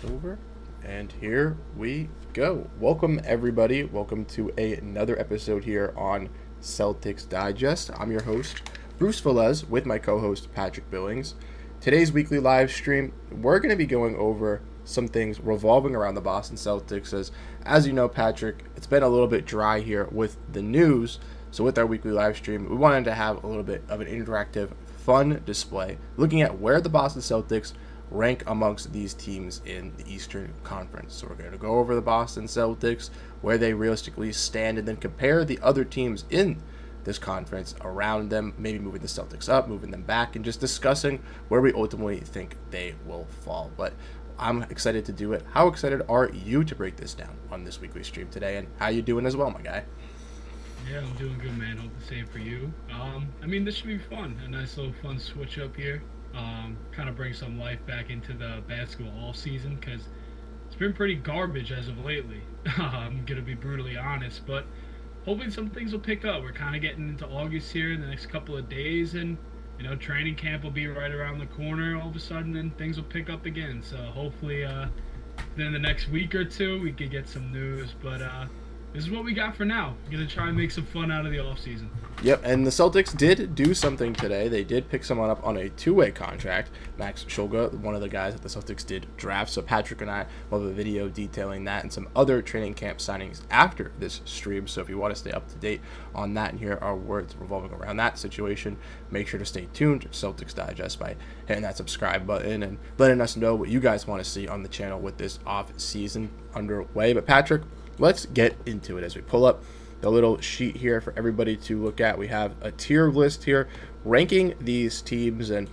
Over, and here we go. Welcome everybody. Welcome to another episode here on Celtics Digest. I'm your host, Bruce Veliz, with my co-host Patrick Billings. Today's weekly live stream, we're going to be going over some things revolving around the Boston Celtics. As you know, Patrick, it's been a little bit dry here with the news. So with our weekly live stream, we wanted to have a little bit of an interactive, fun display looking at where the Boston Celtics rank amongst these teams in the Eastern Conference. So we're going to go over the Boston Celtics, where they realistically stand, and then compare the other teams in this conference around them, maybe moving the Celtics up, moving them back, and just discussing where we ultimately think they will fall. But I'm excited to do it. How excited are you to break this down on this weekly stream today, and how you doing as well, my guy? Yeah, I'm doing good, man. Hope the same for you. This should be fun. A nice little fun switch up here. Kind of bring some life back into the basketball all season, because it's been pretty garbage as of lately. I'm going to be brutally honest, but hoping some things will pick up. We're kind of getting into August here in the next couple of days, and, training camp will be right around the corner all of a sudden, and things will pick up again. So hopefully within the next week or two, we could get some news, but this is what we got for now. We're going to try and make some fun out of the offseason. Yep, and the Celtics did do something today. They did pick someone up on a two-way contract. Max Shulga, one of the guys that the Celtics did draft. So Patrick and I will have a video detailing that and some other training camp signings after this stream. So if you want to stay up to date on that and hear our words revolving around that situation, make sure to stay tuned to Celtics Digest by hitting that subscribe button and letting us know what you guys want to see on the channel with this off-season underway. But Patrick, let's get into it as we pull up the little sheet here for everybody to look at. We have a tier list here ranking these teams and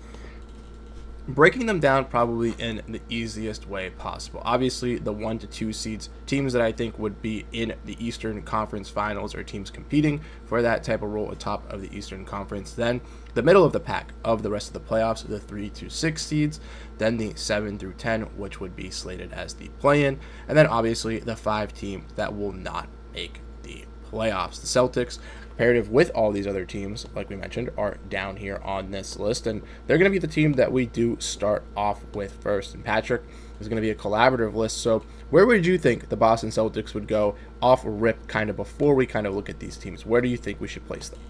breaking them down probably in the easiest way possible. Obviously, the 1 to 2 seeds, teams that I think would be in the Eastern Conference Finals, or teams competing for that type of role atop of the Eastern Conference. Then the middle of the pack of the rest of the playoffs, the 3 to 6 seeds. Then the 7 through 10, which would be slated as the play-in. And then obviously the 5 teams that will not make the playoffs. The Celtics, comparative with all these other teams, like we mentioned, are down here on this list, and they're going to be the team that we do start off with first. And Patrick, is going to be a collaborative list. So where would you think the Boston Celtics would go off rip, kind of before we kind of look at these teams? Where do you think we should place them?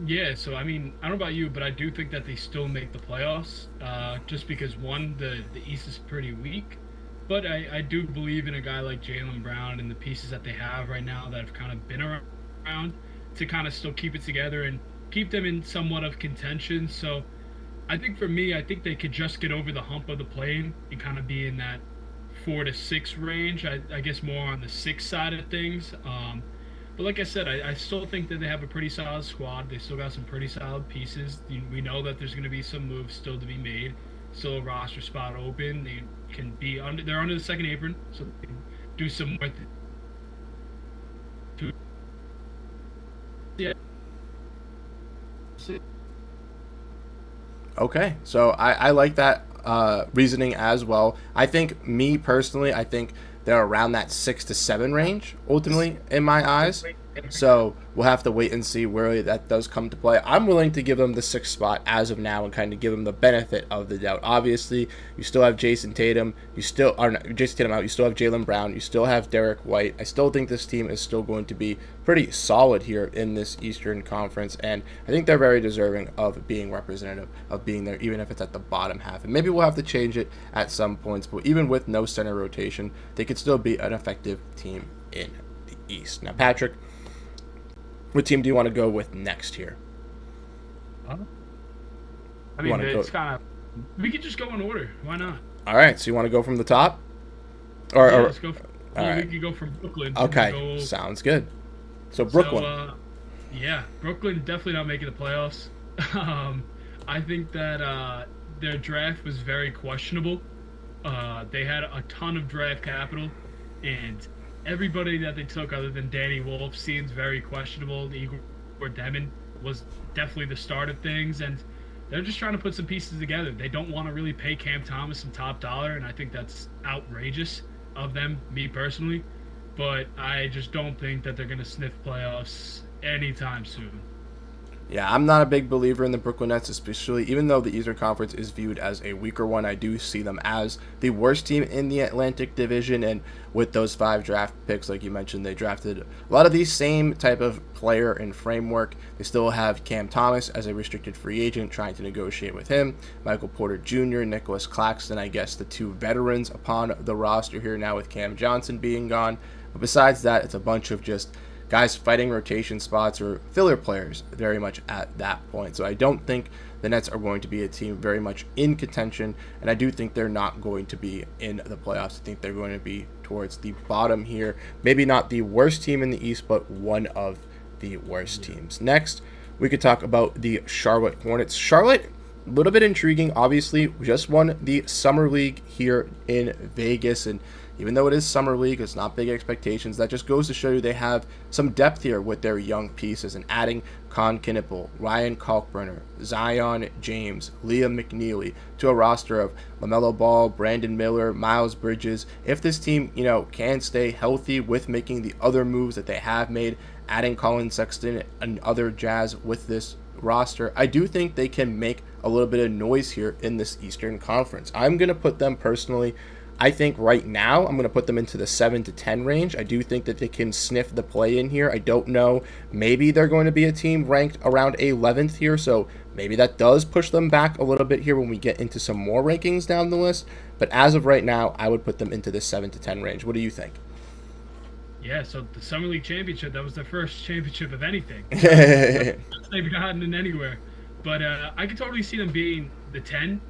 Yeah, so I don't know about you, but I do think that they still make the playoffs, just because, one, the East is pretty weak. But I do believe in a guy like Jaylen Brown and the pieces that they have right now that have kind of been around to kind of still keep it together and keep them in somewhat of contention. So I think for me, I think they could just get over the hump of the plane and kind of be in that 4 to 6 range. I guess more on the 6 side of things. But like I said, I still think that they have a pretty solid squad. They still got some pretty solid pieces. We know that there's going to be some moves still to be made. Still a roster spot open. They can be they're under the second apron, so they can do some more. Yeah. Okay, so I like that reasoning as well. I think, me personally, I think they're around that 6 to 7 range, ultimately, in my eyes. So we'll have to wait and see where that does come to play. I'm willing to give them the 6th spot as of now and kind of give them the benefit of the doubt. Obviously, you still have Jayson Tatum. Jayson Tatum out. You still have Jaylen Brown. You still have Derrick White. I still think this team is still going to be pretty solid here in this Eastern Conference, and I think they're very deserving of being representative, of being there, even if it's at the bottom half. And maybe we'll have to change it at some points, but even with no center rotation, they could still be an effective team in the East. Now, Patrick, what team do you want to go with next here? It's kind of, we could just go in order. Why not? All right, so you want to go from the top? Let's go. All right. We could go from Brooklyn. Okay, sounds good. So Brooklyn. Brooklyn definitely not making the playoffs. I think that their draft was very questionable. They had a ton of draft capital, and everybody that they took other than Danny Wolf seems very questionable. Igor Demon was definitely the start of things, and they're just trying to put some pieces together. They don't want to really pay Cam Thomas some top dollar, and I think that's outrageous of them, me personally. But I just don't think that they're going to sniff playoffs anytime soon. Yeah, I'm not a big believer in the Brooklyn Nets, especially even though the Eastern Conference is viewed as a weaker one. I do see them as the worst team in the Atlantic Division, and with those 5 draft picks, like you mentioned, they drafted a lot of these same type of player and framework. They still have Cam Thomas as a restricted free agent, trying to negotiate with him, Michael Porter Jr., Nicholas Claxton, I guess the 2 veterans upon the roster here now with Cam Johnson being gone. But besides that, it's a bunch of just guys fighting rotation spots or filler players very much at that point. So I don't think the Nets are going to be a team very much in contention, and I do think they're not going to be in the playoffs. I think they're going to be towards the bottom here. Maybe not the worst team in the East, but one of the worst teams. Next, we could talk about the Charlotte Hornets. Charlotte, a little bit intriguing. Obviously, just won the Summer League here in Vegas, and even though it is Summer League, it's not big expectations. That just goes to show you they have some depth here with their young pieces, and adding Con Knippel, Ryan Kalkbrenner, Zion James, Liam McNeely to a roster of LaMelo Ball, Brandon Miller, Miles Bridges. If this team, can stay healthy with making the other moves that they have made, adding Colin Sexton and other Jazz with this roster, I do think they can make a little bit of noise here in this Eastern Conference. I'm going to put them personally, I think right now I'm going to put them into the 7 to 10 range. I do think that they can sniff the play in here. I don't know. Maybe they're going to be a team ranked around 11th here, so maybe that does push them back a little bit here when we get into some more rankings down the list. But as of right now, I would put them into the 7 to 10 range. What do you think? Yeah, so the Summer League championship, that was their first championship of anything. They've gotten in anywhere. But I could totally see them being the 10.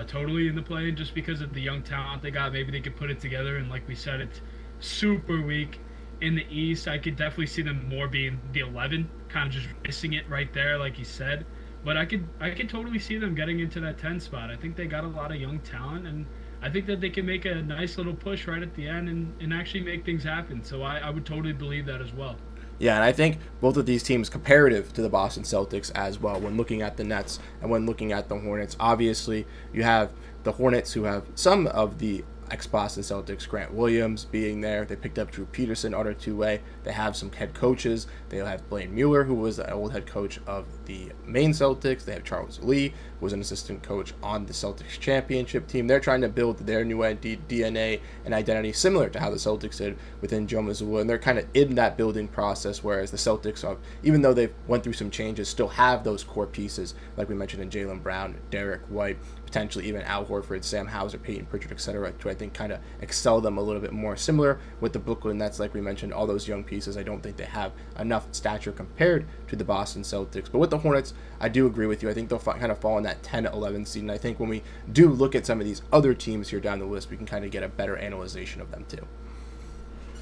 Totally in the play, just because of the young talent they got. Maybe they could put it together, and like we said, it's super weak in the East. I could definitely see them more being the 11, kind of just missing it right there, like you said. But I could totally see them getting into that 10 spot. I think they got a lot of young talent, and I think that they can make a nice little push right at the end and actually make things happen. So I would totally believe that as well. Yeah, and I think both of these teams comparative to the Boston Celtics as well when looking at the Nets and when looking at the Hornets. Obviously, you have the Hornets who have some of the ex-Boston Celtics, Grant Williams being there. They picked up Drew Peterson, other two-way. They have some head coaches. They have Blaine Mueller, who was the old head coach of the main Celtics. They have Charles Lee, who was an assistant coach on the Celtics championship team. They're trying to build their new DNA and identity similar to how the Celtics did within Joe Mazzulla, and they're kind of in that building process, whereas the Celtics, even though they've went through some changes, still have those core pieces, like we mentioned in Jaylen Brown, Derrick White, potentially even Al Horford, Sam Hauser, Peyton Pritchard, etc., to I think kind of excel them a little bit more. Similar with the Brooklyn Nets, like we mentioned, all those young pieces, I don't think they have enough stature compared to the Boston Celtics. But with the Hornets, I do agree with you. I think they'll kind of fall in that 10-11 seed, and I think when we do look at some of these other teams here down the list, we can kind of get a better analyzation of them too.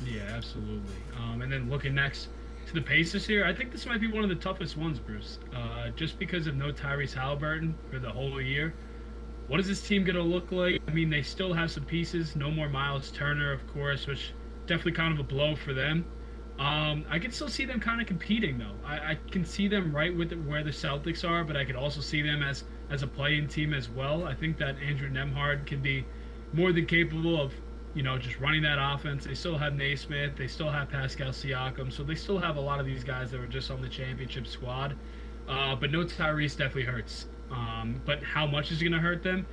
Yeah, absolutely. And then looking next to the Pacers here, I think this might be one of the toughest ones, Bruce, just because of no Tyrese Halliburton for the whole year. What is this team going to look like? I mean, they still have some pieces. No more Miles Turner, of course, which definitely kind of a blow for them. I can still see them kind of competing, though. I can see them right with where the Celtics are, but I could also see them as a play-in team as well. I think that Andrew Nembhard can be more than capable of, just running that offense. They still have Naismith. They still have Pascal Siakam. So they still have a lot of these guys that were just on the championship squad. But no Tyrese definitely hurts. But how much is going to hurt them?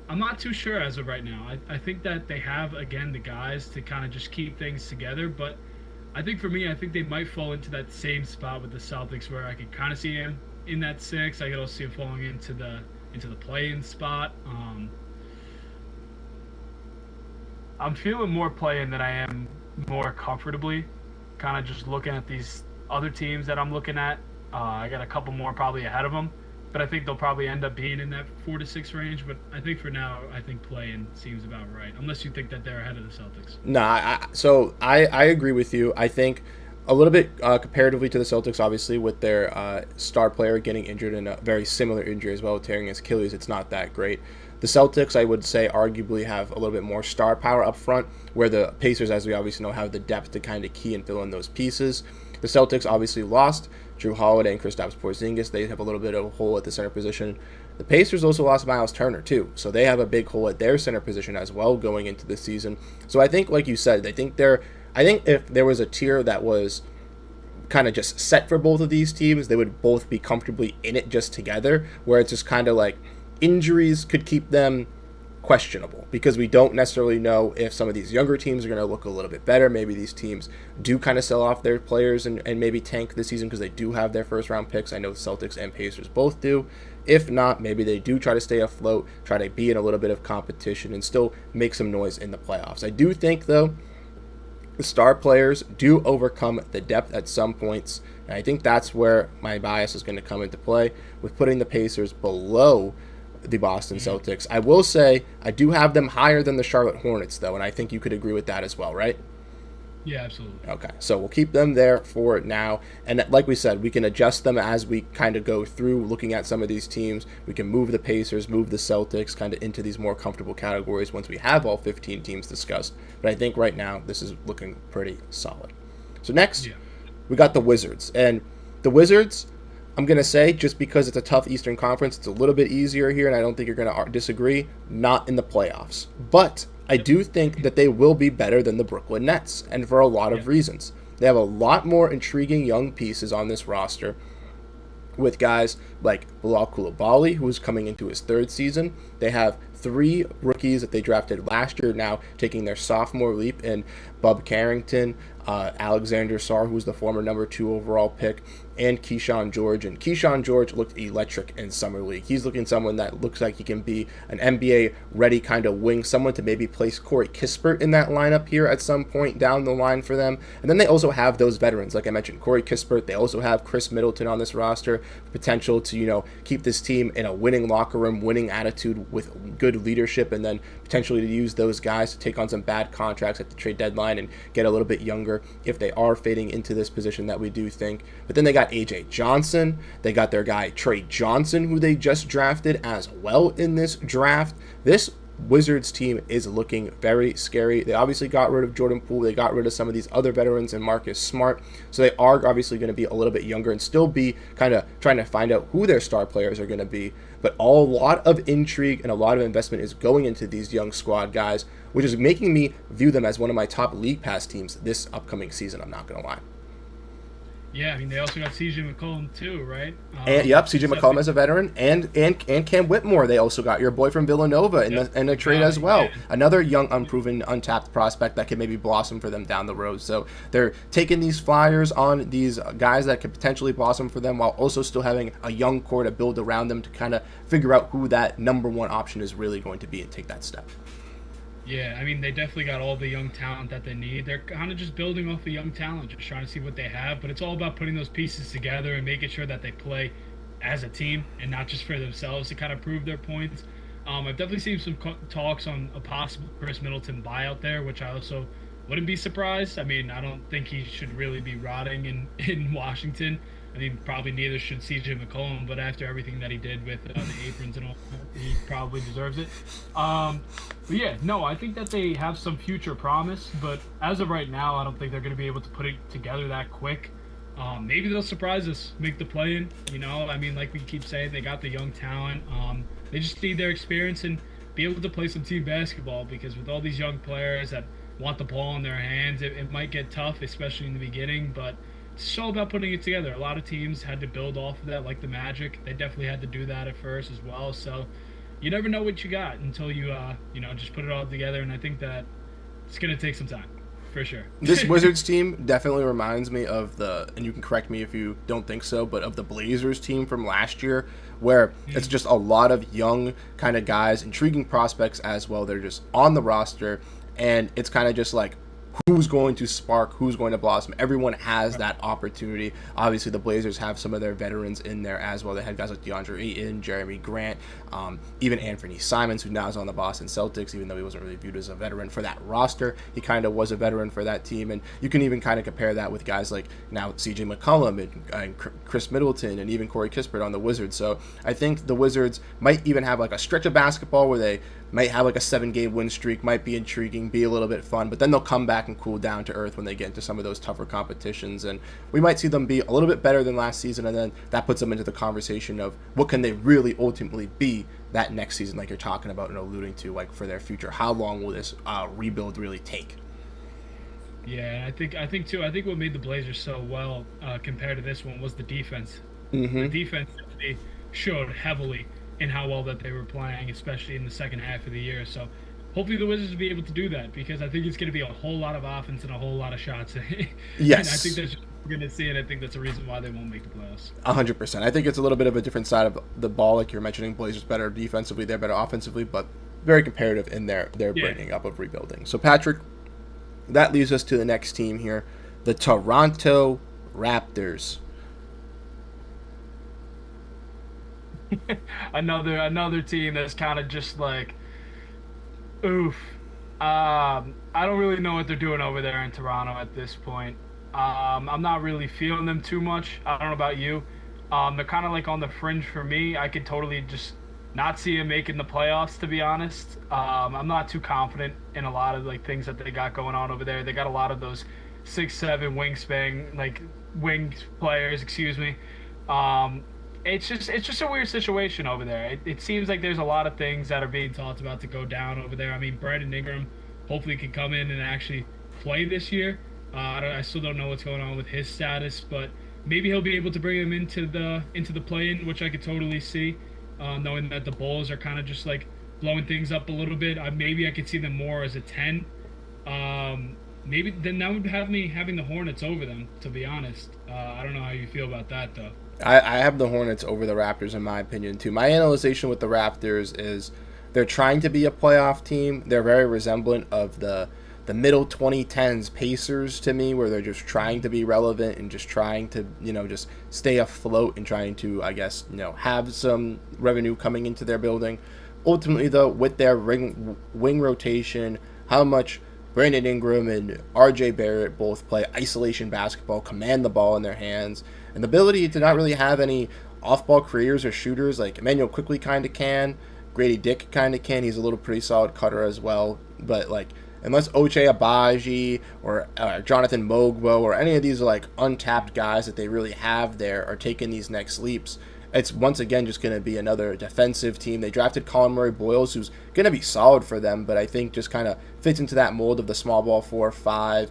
I'm not too sure as of right now. I think that they have, again, the guys to kind of just keep things together. But I think for me, I think they might fall into that same spot with the Celtics where I could kind of see them in that 6. I could also see them falling into the play-in spot. I'm feeling more play-in than I am more comfortably. Kind of just looking at these other teams that I'm looking at. I got a couple more probably ahead of them. But I think they'll probably end up being in that 4 to 6 range. But I think for now, I think play-in seems about right, unless you think that they're ahead of the Celtics. So I agree with you. I think a little bit comparatively to the Celtics, obviously, with their star player getting injured in a very similar injury as well, tearing his Achilles, it's not that great. The Celtics, I would say, arguably have a little bit more star power up front, where the Pacers, as we obviously know, have the depth to kind of key and fill in those pieces. The Celtics obviously lost Jrue Holiday and Kristaps Porziņģis. They have a little bit of a hole at the center position. The Pacers also lost Miles Turner, too. So they have a big hole at their center position as well going into the season. So I think, like you said, I think if there was a tier that was kind of just set for both of these teams. They would both be comfortably in it just together, where it's just kind of like injuries could keep them questionable because we don't necessarily know if some of these younger teams are going to look a little bit better. Maybe these teams do kind of sell off their players and maybe tank this season because they do have their first round picks. I know Celtics and Pacers both do. If not, maybe they do try to stay afloat, try to be in a little bit of competition and still make some noise in the playoffs. I do think, though, the star players do overcome the depth at some points, and I think that's where my bias is going to come into play with putting the Pacers below the Boston Celtics. I will say I do have them higher than the Charlotte Hornets, though, and I think you could agree with that as well, right? Yeah, absolutely. Okay, so we'll keep them there for now, and like we said, we can adjust them as we kind of go through looking at some of these teams. We can move the Pacers, move the Celtics kind of into these more comfortable categories once we have all 15 teams discussed, but I think right now this is looking pretty solid. So next, we got the Wizards, and the Wizards, I'm going to say, just because it's a tough Eastern Conference, it's a little bit easier here, and I don't think you're going to disagree, not in the playoffs. But I do think that they will be better than the Brooklyn Nets, and for a lot of reasons. They have a lot more intriguing young pieces on this roster with guys like Bilal Coulibaly, who is coming into his third season. They have 3 rookies that they drafted last year now taking their sophomore leap in Bub Carrington, Alexander Sarr, who's the former number 2 overall pick, and Keyshawn George. And Keyshawn George looked electric in Summer League. He's looking someone that looks like he can be an NBA-ready kind of wing, someone to maybe place Corey Kispert in that lineup here at some point down the line for them. And then they also have those veterans, like I mentioned, Corey Kispert. They also have Chris Middleton on this roster, potential to, keep this team in a winning locker room, winning attitude with good leadership, and then potentially to use those guys to take on some bad contracts at the trade deadline and get a little bit younger if they are fading into this position that we do think. But then they got AJ Johnson. They got their guy Trey Johnson, who they just drafted as well in this draft. This Wizards team is looking very scary. They obviously got rid of Jordan Poole. They got rid of some of these other veterans and Marcus Smart. So they are obviously going to be a little bit younger and still be kind of trying to find out who their star players are going to be. But a lot of intrigue and a lot of investment is going into these young squad guys, which is making me view them as one of my top league pass teams this upcoming season. I'm not going to lie. Yeah, I mean, they also got CJ McCollum too, right? CJ McCollum as a veteran, and Cam Whitmore. They also got your boy from Villanova in a trade as well. Yeah. Another young, unproven, untapped prospect that could maybe blossom for them down the road. So they're taking these flyers on these guys that could potentially blossom for them while also still having a young core to build around them to kind of figure out who that number one option is really going to be and take that step. Yeah, I mean, they definitely got all the young talent that they need. They're kind of just building off the young talent, just trying to see what they have. But it's all about putting those pieces together and making sure that they play as a team and not just for themselves to kind of prove their points. I've definitely seen some talks on a possible Chris Middleton buyout there, which I also wouldn't be surprised. I mean, I don't think he should really be rotting in Washington. I mean, probably neither should CJ McCollum, but after everything that he did with the aprons and all, he probably deserves it. But yeah, no, I think that they have some future promise, but as of right now, I don't think they're going to be able to put it together that quick. Maybe they'll surprise us, make the play-in. I mean, like we keep saying, they got the young talent. They just need their experience and be able to play some team basketball, because with all these young players that want the ball in their hands, it might get tough, especially in the beginning, but it's all about putting it together. A lot of teams had to build off of that, like the Magic. They definitely had to do that at first as well. So you never know what you got until you, just put it all together. And I think that it's going to take some time, for sure. This Wizards team definitely reminds me of and you can correct me if you don't think so, but of the Blazers team from last year, where it's just a lot of young kind of guys, intriguing prospects as well. They're just on the roster, and it's kind of just like, who's going to spark, who's going to blossom. Everyone has that opportunity. Obviously, the Blazers have some of their veterans in there as well. They had guys like DeAndre Ayton, Jeremy Grant, even Anthony Simons, who now is on the Boston Celtics, even though he wasn't really viewed as a veteran for that roster. He kind of was a veteran for that team, and you can even kind of compare that with guys like now CJ McCollum and Chris Middleton and even Corey Kispert on the Wizards. So I think the Wizards might even have like a stretch of basketball where they might have like a 7-game win streak, might be intriguing, be a little bit fun, but then they'll come back and cool down to earth when they get into some of those tougher competitions, and we might see them be a little bit better than last season, and then that puts them into the conversation of what can they really ultimately be that next season, like you're talking about and alluding to, like for their future. How long will this rebuild really take? Yeah, I think too. I think what made the Blazers so well compared to this one was the defense. The Mm-hmm. defense definitely showed heavily in how well that they were playing, especially in the second half of the year. So hopefully the Wizards will be able to do that because I think it's going to be a whole lot of offense and a whole lot of shots, and I think Yes. that's what we're going to see. And I think that's a reason why they won't make the playoffs. 100%. I think it's a little bit of a different side of the ball, like you're mentioning. Blazers better defensively, they're better offensively, but very comparative in their Yeah. bringing up of rebuilding. So Patrick, that leads us to the next team here, the Toronto Raptors. Another team that's kind of just like oof. I don't really know what they're doing over there in Toronto at this point. I'm not really feeling them too much. I don't know about you. They're kind of like on the fringe for me. I could totally just not see them making the playoffs, to be honest. I'm not too confident in a lot of like things that they got going on over there. They got a lot of those 6'7" wingspan like wing players. Excuse me. Um, it's just a weird situation over there. It seems like there's a lot of things that are being talked about to go down over there. I mean, Brandon Ingram hopefully can come in and actually play this year. I still don't know what's going on with his status, but maybe he'll be able to bring him into the play-in, which I could totally see. Knowing that the Bulls are kind of just like blowing things up a little bit. Maybe I could see them more as a 10. Maybe then that would have me having the Hornets over them. To be honest, I don't know how you feel about that though. I have the Hornets over the Raptors in my opinion too. My analysis with the Raptors is they're trying to be a playoff team. They're very resemblant of the middle 2010s Pacers to me, where they're just trying to be relevant and just trying to just stay afloat and trying to have some revenue coming into their building. Ultimately though, with their wing rotation, how much Brandon Ingram and RJ Barrett both play isolation basketball, command the ball in their hands, and the ability to not really have any off-ball creators or shooters like Emmanuel Quickly kind of can, Grady Dick kind of can. He's a little pretty solid cutter as well, but like unless Ochai Agbaji or Jonathan Mogbo or any of these like untapped guys that they really have there are taking these next leaps, it's once again just going to be another defensive team. They drafted Colin Murray-Boyles, who's going to be solid for them, but I think just kind of fits into that mold of the small ball 4-5.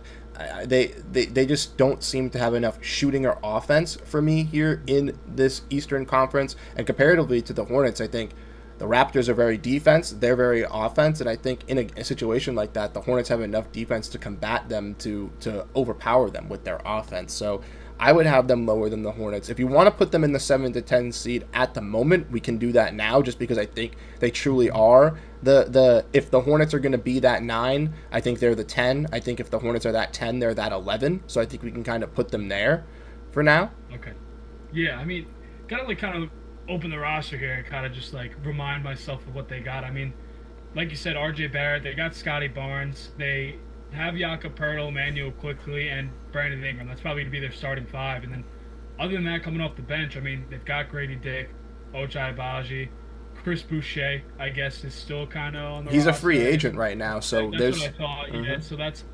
They just don't seem to have enough shooting or offense for me here in this Eastern Conference. And comparatively to the Hornets, I think the Raptors are very defense, they're very offense, and I think in a situation like that, the Hornets have enough defense to combat them, to overpower them with their offense. So I would have them lower than the Hornets. If you want to put them in the 7 to 10 seed at the moment, we can do that now, just because I think they truly are if the Hornets are going to be that 9, I think they're the 10. I think if the Hornets are that 10, they're that 11. So I think we can kind of put them there for now. Okay. Yeah, I mean, kind of open the roster here and kind of just like remind myself of what they got. I mean, like you said, RJ Barrett, they got Scotty Barnes, they have Jakob Poeltl, Manuel Quickly, and Brandon Ingram. That's probably going to be their starting 5. And then other than that, coming off the bench, I mean, they've got Grady Dick, Ochai Agbaji, Chris Boucher, I guess, is still kind of on the He's roster. a free agent right now, so That's there's... what I thought. Mhm. Yeah, so that's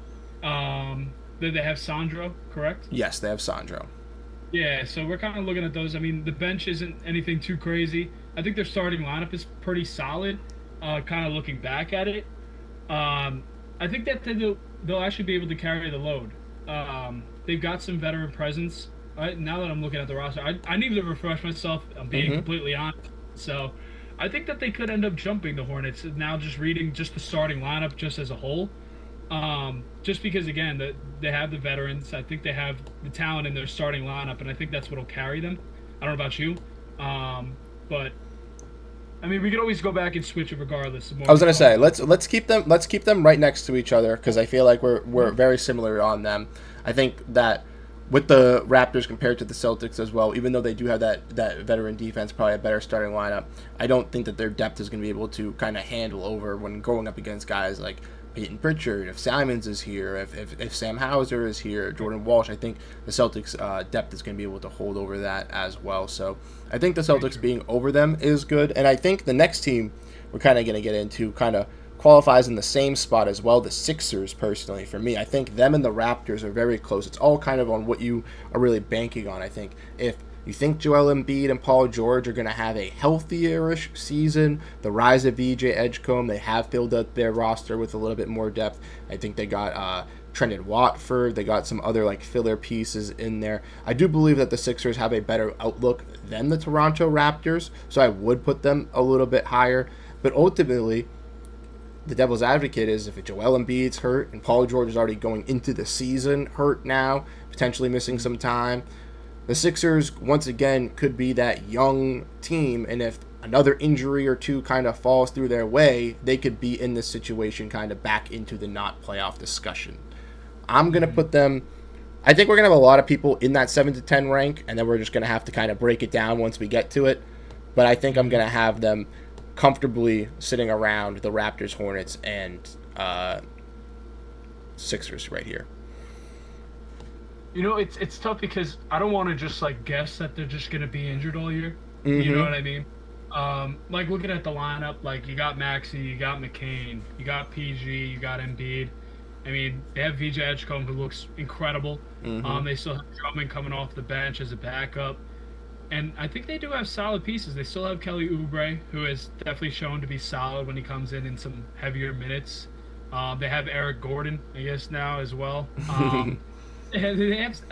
they have Sandro, correct? Yes, they have Sandro. Yeah, so we're kind of looking at those. I mean, the bench isn't anything too crazy. I think their starting lineup is pretty solid. Kind of looking back at it, I think that they'll actually be able to carry the load. They've got some veteran presence. Now that I'm looking at the roster, I need to refresh myself. I'm being completely honest. So I think that they could end up jumping the Hornets. Now just reading just the starting lineup just as a whole. Just because, again, they have the veterans. I think they have the talent in their starting lineup, and I think that's what will carry them. I don't know about you. But, I mean, we could always go back and switch it regardless. I was gonna say let's keep them right next to each other, because I feel like we're very similar on them. I think that with the Raptors compared to the Celtics as well, even though they do have that veteran defense, probably a better starting lineup, I don't think that their depth is going to be able to kind of handle over when going up against guys like Peyton Pritchard, if Simons is here, if Sam Hauser is here, Jordan Walsh. I think the Celtics' depth is going to be able to hold over that as well. So I think the Celtics being over them is good. And I think the next team we're kind of going to get into kind of qualifies in the same spot as well, the Sixers. Personally, for me, I think them and the Raptors are very close. It's all kind of on what you are really banking on. I think if you think Joel Embiid and Paul George are going to have a healthier-ish season, the rise of VJ Edgecombe, they have filled up their roster with a little bit more depth. I think they got Trendon Watford. They got some other like filler pieces in there. I do believe that the Sixers have a better outlook than the Toronto Raptors, so I would put them a little bit higher. But ultimately, the devil's advocate is if Joel Embiid's hurt and Paul George is already going into the season hurt now, potentially missing some time, the Sixers, once again, could be that young team, and if another injury or two kind of falls through their way, they could be in this situation kind of back into the not playoff discussion. I'm going to put them, I think we're going to have a lot of people in that 7 to 10 rank, and then we're just going to have to kind of break it down once we get to it. But I think I'm going to have them comfortably sitting around the Raptors, Hornets, and Sixers right here. You know, it's tough because I don't want to just like guess that they're just going to be injured all year. Mm-hmm. You know what I mean? Like looking at the lineup, like you got Maxey, you got McCain, you got PG, you got Embiid. I mean, they have VJ Edgecombe, who looks incredible. Mm-hmm. They still have Drummond coming off the bench as a backup. And I think they do have solid pieces. They still have Kelly Oubre, who has definitely shown to be solid when he comes in some heavier minutes. They have Eric Gordon, I guess, now as well. I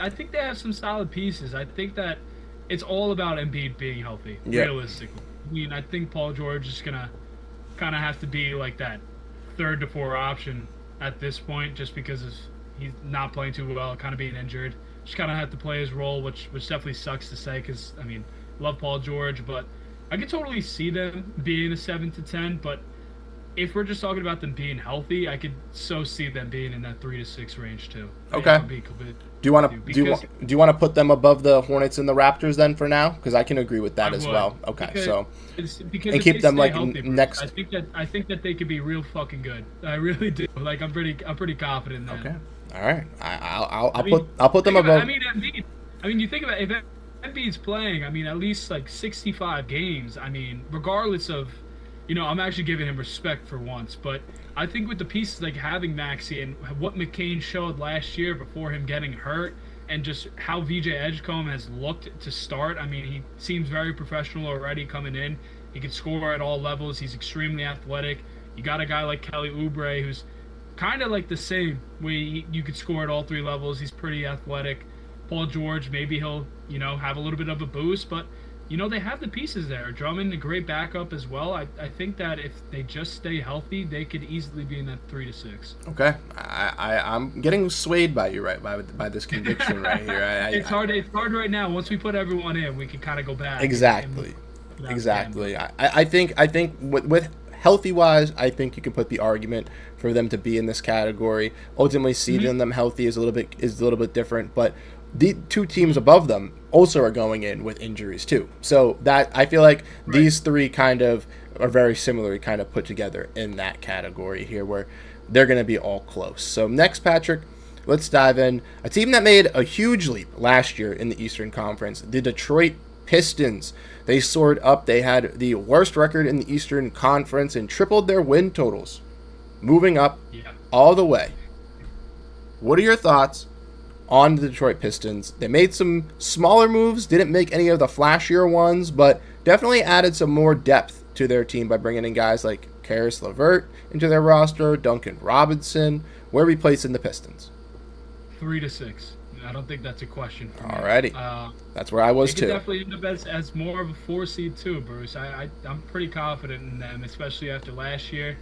think they have some solid pieces. I think that it's all about Embiid being healthy, realistically. I mean, I think Paul George is going to kind of have to be like that 3rd to 4 option at this point, just because he's not playing too well, kind of being injured. Just kind of have to play his role, which definitely sucks to say because, I mean, love Paul George, but I could totally see them being a 7 to 10, but if we're just talking about them being healthy, I could so see them being in that 3 to 6 range too. Okay. Do you want to put them above the Hornets and the Raptors then for now? Because I can agree with that as well. Okay, because and keep them like healthy, next. I think that they could be real fucking good. I really do. Like I'm pretty confident in that. Okay. All right. I'll put them above. Embiid. I mean, you think about it, if Embiid's playing, I mean, at least like 65 games. I mean, regardless of, you know, I'm actually giving him respect for once, but I think with the pieces like having Maxey and what McCain showed last year before him getting hurt, and just how VJ Edgecombe has looked to start. I mean, he seems very professional already coming in. He can score at all levels. He's extremely athletic. You got a guy like Kelly Oubre who's kind of like the same way. You could score at all 3 levels. He's pretty athletic. Paul George, maybe he'll, you know, have a little bit of a boost, but you know, they have the pieces there. Drummond, a great backup as well. I think that if they just stay healthy, they could easily be in that 3 to 6. Okay, I'm getting swayed by you by this conviction right here. It's hard right now. Once we put everyone in, we can kind of go back. Exactly. I think with healthy wise, I think you can put the argument for them to be in this category. Ultimately, seeding them healthy is a little bit different, but the 2 teams above them also are going in with injuries too. So that I feel like these 3 kind of are very similarly kind of put together in that category here where they're going to be all close. So next, Patrick, let's dive in. A team that made a huge leap last year in the Eastern Conference, the Detroit Pistons. They soared up. They had the worst record in the Eastern Conference and tripled their win totals, moving up all the way. What are your thoughts on the Detroit Pistons? They made some smaller moves, didn't make any of the flashier ones, but definitely added some more depth to their team by bringing in guys like Karis LeVert into their roster, Duncan Robinson. Where are we placing the Pistons? 3 to 6. I don't think that's a question for me. Alrighty. That's where I was too. They could definitely end up as more of a 4 seed too, Bruce. I'm pretty confident in them, especially after last year.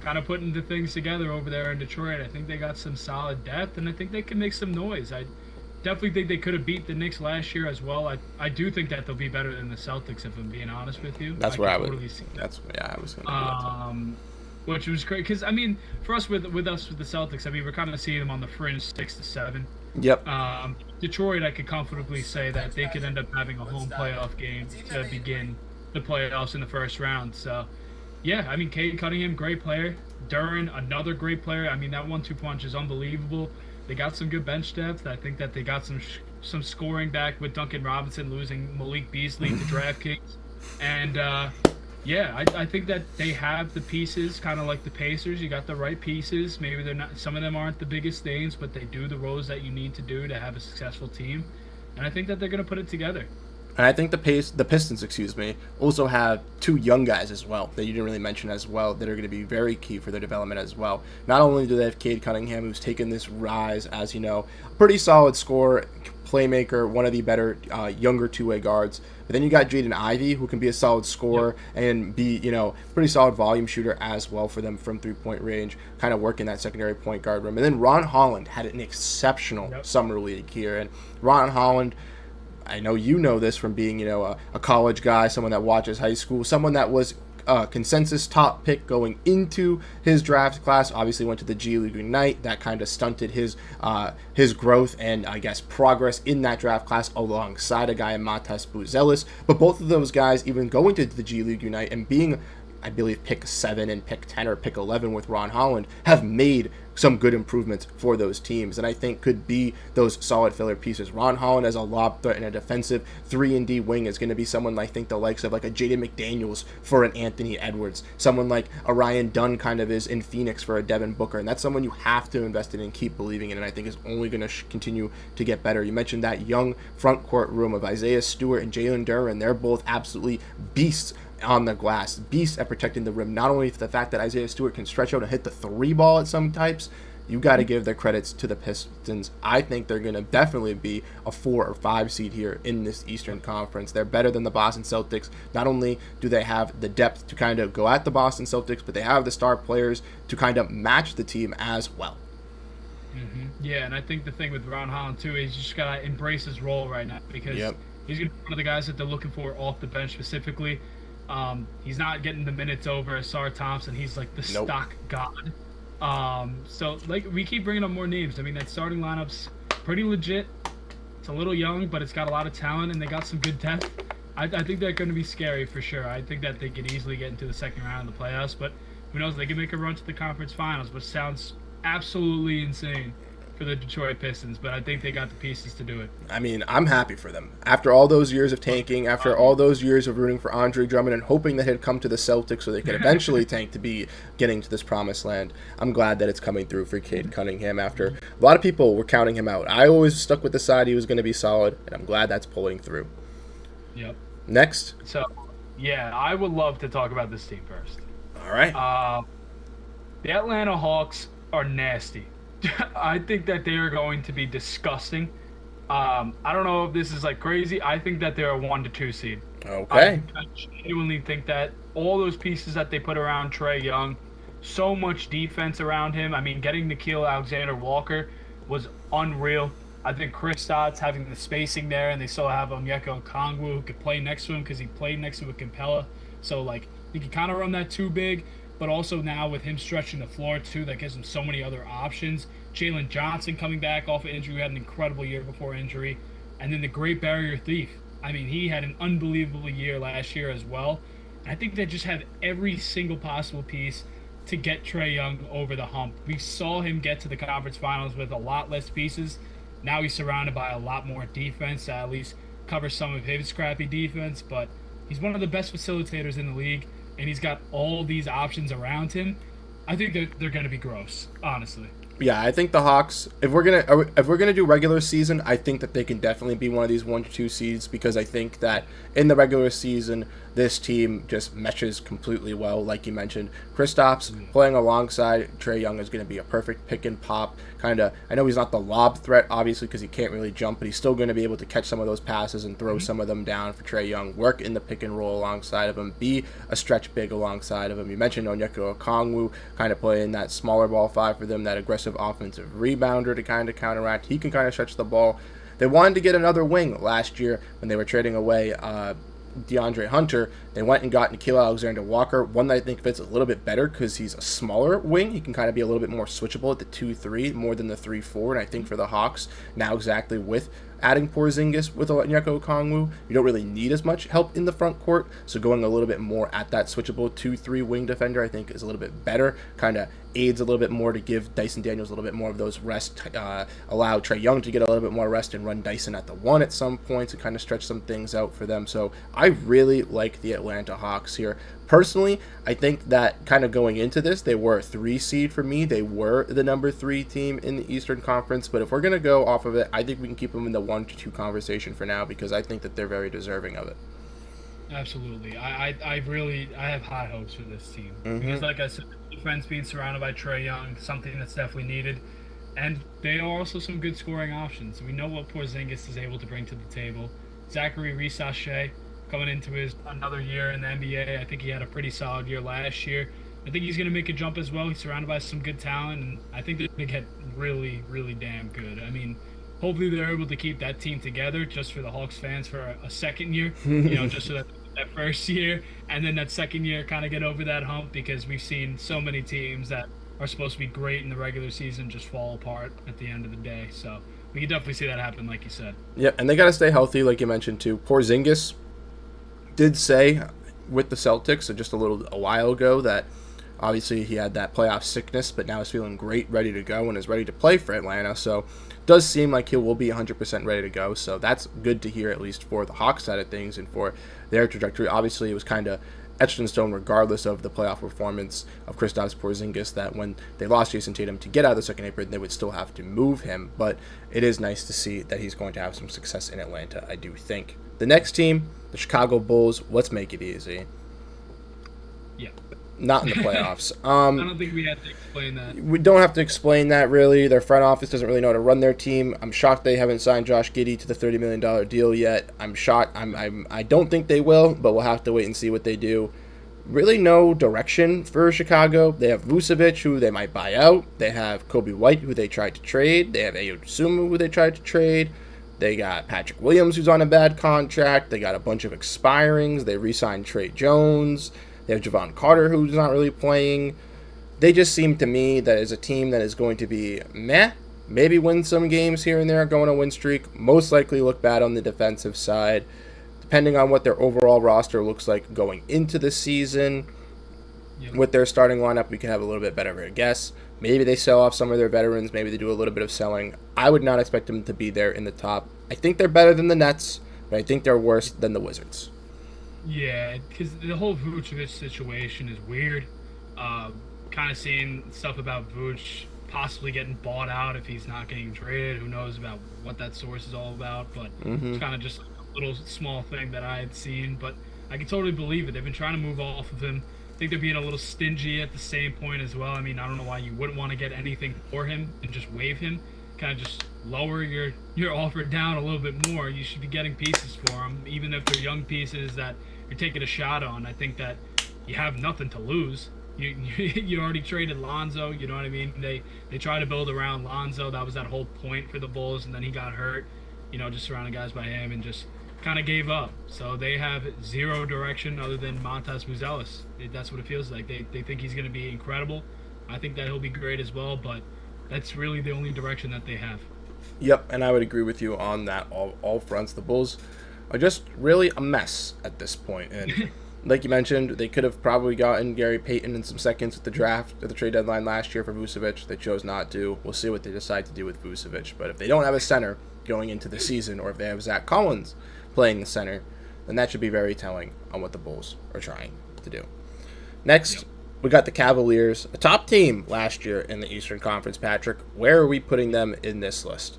Kind of putting the things together over there in Detroit. I think they got some solid depth, and I think they can make some noise. I definitely think they could have beat the Knicks last year as well. I do think that they'll be better than the Celtics, if I'm being honest with you. That's where I would. Totally see that. I was going to do that. Which was great because I mean, for us with the Celtics, I mean, we're kind of seeing them on the fringe 6 to 7. Yep. Detroit, I could comfortably say that they could end up having a home playoff game to begin the playoffs in the first round. So. Yeah, I mean, Cade Cunningham, great player. Duren, another great player. I mean, that 1-2 punch is unbelievable. They got some good bench depth. I think that they got some scoring back with Duncan Robinson losing Malik Beasley to DraftKings. And, I think that they have the pieces, kind of like the Pacers. You got the right pieces. Maybe they're not. Some of them aren't the biggest names, but they do the roles that you need to do to have a successful team. And I think that they're going to put it together. And I think the Pistons, also have two young guys as well that you didn't really mention as well that are going to be very key for their development as well. Not only do they have Cade Cunningham, who's taken this rise as, a pretty solid scorer, playmaker, one of the better younger two-way guards. But then you got Jaden Ivey, who can be a solid scorer and be, pretty solid volume shooter as well for them from three-point range, kind of working that secondary point guard room. And then Ron Holland had an exceptional summer league here. And Ron Holland, I know you know this from being, a college guy, someone that watches high school, someone that was consensus top pick going into his draft class. Obviously went to the G League Ignite. That kind of stunted his growth and I guess progress in that draft class alongside a guy in Matas Buzelis. But both of those guys, even going to the G League Ignite and being, I believe, pick 7 and pick 10 or pick 11 with Ron Holland, have made some good improvements for those teams, and I think could be those solid filler pieces. Ron Holland as a lob threat and a defensive 3-and-D wing is going to be someone I think the likes of like a Jaden McDaniels for an Anthony Edwards, someone like a Ryan Dunn kind of is in Phoenix for a Devin Booker, and that's someone you have to invest in and keep believing in, and I think is only going to continue to get better. You mentioned that young front court room of Isaiah Stewart and Jalen Duren. They're both absolutely beasts on the glass, beast at protecting the rim. Not only the fact that Isaiah Stewart can stretch out and hit the 3 ball at some types, you got to give their credits to the Pistons. I think they're going to definitely be a 4 or 5 seed here in this Eastern Conference. They're better than the Boston Celtics. Not only do they have the depth to kind of go at the Boston Celtics, but they have the star players to kind of match the team as well. Yeah, and I think the thing with Ron Holland too is you just got to embrace his role right now, because he's going to be one of the guys that they're looking for off the bench specifically. He's not getting the minutes over Asar Thompson. He's like the stock god. So like we keep bringing up more names. I mean, that starting lineup's pretty legit. It's a little young, but it's got a lot of talent, and they got some good depth. I think they're going to be scary for sure. I think that they could easily get into the second round of the playoffs, but who knows? They can make a run to the conference finals, which sounds absolutely insane for the Detroit Pistons, but I think they got the pieces to do it. I mean, I'm happy for them. After all those years of tanking, after all those years of rooting for Andre Drummond and hoping that he'd come to the Celtics so they could eventually tank to be getting to this promised land, I'm glad that it's coming through for Cade Cunningham after a lot of people were counting him out. I always stuck with the side he was going to be solid, and I'm glad that's pulling through. Yep. Next. So, yeah, I would love to talk about this team first. All right. The Atlanta Hawks are nasty. I think that they are going to be disgusting. I don't know if this is like crazy. I think that they're a 1 to 2 seed. Okay. I genuinely think that all those pieces that they put around Trae Young, so much defense around him. I mean, getting Nickeil Alexander-Walker was unreal. I think Kristaps having the spacing there, and they still have Onyeka Okongwu who could play next to him because he played next to him with Capella. So, like, he can kind of run that too big. But also now with him stretching the floor too, that gives him so many other options. Jalen Johnson coming back off of injury, had an incredible year before injury. And then the Great Barrier Thief. I mean, he had an unbelievable year last year as well. I think they just have every single possible piece to get Trae Young over the hump. We saw him get to the conference finals with a lot less pieces. Now he's surrounded by a lot more defense to at least cover some of his crappy defense. But he's one of the best facilitators in the league. And he's got all these options around him. I think they're going to be gross, honestly. Yeah, I think the Hawks, if we're gonna do regular season, I think that they can definitely be one of these 1 to 2 seeds, because I think that in the regular season this team just meshes completely well. Like you mentioned, Kristaps playing alongside Trae Young is going to be a perfect pick and pop kind of. I know he's not the lob threat obviously because he can't really jump, but he's still going to be able to catch some of those passes and throw some of them down for Trae Young. Work in the pick and roll alongside of him, be a stretch big alongside of him. You mentioned Onyeka Okongwu kind of playing that smaller ball 5 for them, that aggressive offensive rebounder to kind of counteract. He can kind of stretch the ball. They wanted to get another wing last year when they were trading away DeAndre Hunter. They went and got Nickeil Alexander-Walker, one that I think fits a little bit better because he's a smaller wing. He can kind of be a little bit more switchable at the 2-3 more than the 3-4, and I think for the Hawks now exactly with adding Porziņģis with Onyeka Okongwu, you don't really need as much help in the front court, so going a little bit more at that switchable 2-3 wing defender I think is a little bit better, kind of aids a little bit more to give Dyson Daniels a little bit more of those rest, allow Trae Young to get a little bit more rest and run Dyson at the 1 at some points and kind of stretch some things out for them. So I really like the Atlanta Hawks here. Personally, I think that kind of going into this, they were a 3 seed for me. They were the number 3 team in the Eastern Conference. But if we're going to go off of it, I think we can keep them in the 1 to 2 conversation for now because I think that they're very deserving of it. Absolutely. I have high hopes for this team. Because like I said, defense being surrounded by Trae Young, something that's definitely needed. And they are also some good scoring options. We know what Porziņģis is able to bring to the table. Zachary Risashe coming into his another year in the NBA. I think he had a pretty solid year last year. I think he's going to make a jump as well. He's surrounded by some good talent, and I think they're going to get really, really damn good. I mean, hopefully they're able to keep that team together just for the Hawks fans for a second year, just so that first year and then that second year kind of get over that hump, because we've seen so many teams that are supposed to be great in the regular season just fall apart at the end of the day. So we can definitely see that happen, like you said. Yeah, and they got to stay healthy, like you mentioned, too. Porziņģis did say with the Celtics just a while ago that obviously he had that playoff sickness, but now is feeling great, ready to go, and is ready to play for Atlanta. So it does seem like he will be 100% ready to go. So that's good to hear, at least for the Hawks side of things and for their trajectory. Obviously, it was kind of etched in stone regardless of the playoff performance of Kristaps Porziņģis that when they lost Jayson Tatum to get out of the second apron, they would still have to move him. But it is nice to see that he's going to have some success in Atlanta, I do think. The next team, the Chicago Bulls, let's make it easy. Yeah. Not in the playoffs. I don't think we have to explain that. We don't have to explain that, really. Their front office doesn't really know how to run their team. I'm shocked they haven't signed Josh Giddey to the $30 million deal yet. I'm shocked. I don't think they will, but we'll have to wait and see what they do. Really no direction for Chicago. They have Vucevic, who they might buy out. They have Kobe White, who they tried to trade. They have Ayo Dosunmu, who they tried to trade. They got Patrick Williams, who's on a bad contract. They got a bunch of expirings. They re-signed Trey Jones. They have Javon Carter, who's not really playing. They just seem to me that is a team that is going to be meh, maybe win some games here and there, go on a win streak, most likely look bad on the defensive side. Depending on what their overall roster looks like going into the season, with their starting lineup, we can have a little bit better of a guess. Maybe they sell off some of their veterans. Maybe they do a little bit of selling. I would not expect them to be there in the top. I think they're better than the Nets, but I think they're worse than the Wizards. Yeah, because the whole Vucevic situation is weird. Kind of seeing stuff about Vuce possibly getting bought out if he's not getting traded. Who knows about what that source is all about, but it's kind of just a little small thing that I had seen. But I can totally believe it. They've been trying to move off of him. I think they're being a little stingy at the same point as well. I mean, I don't know why you wouldn't want to get anything for him and just waive him. Kind of just lower your offer down a little bit more. You should be getting pieces for him, even if they're young pieces that you're taking a shot on. I think that you have nothing to lose. You already traded Lonzo, you know what I mean? They tried to build around Lonzo. That was that whole point for the Bulls, and then he got hurt, just surrounding guys by him and just kind of gave up. So they have zero direction other than Montas Buzelis. That's what it feels like. They think he's going to be incredible. I think that he'll be great as well, but that's really the only direction that they have. Yep, and I would agree with you on that, all fronts. The Bulls are just really a mess at this point. And like you mentioned, they could have probably gotten Gary Payton in some seconds at the draft, at the trade deadline last year for Vucevic. They chose not to. We'll see what they decide to do with Vucevic. But if they don't have a center going into the season, or if they have Zach Collins playing the center, then that should be very telling on what the Bulls are trying to do. Next, we got the Cavaliers, a top team last year in the Eastern Conference. Patrick, where are we putting them in this list?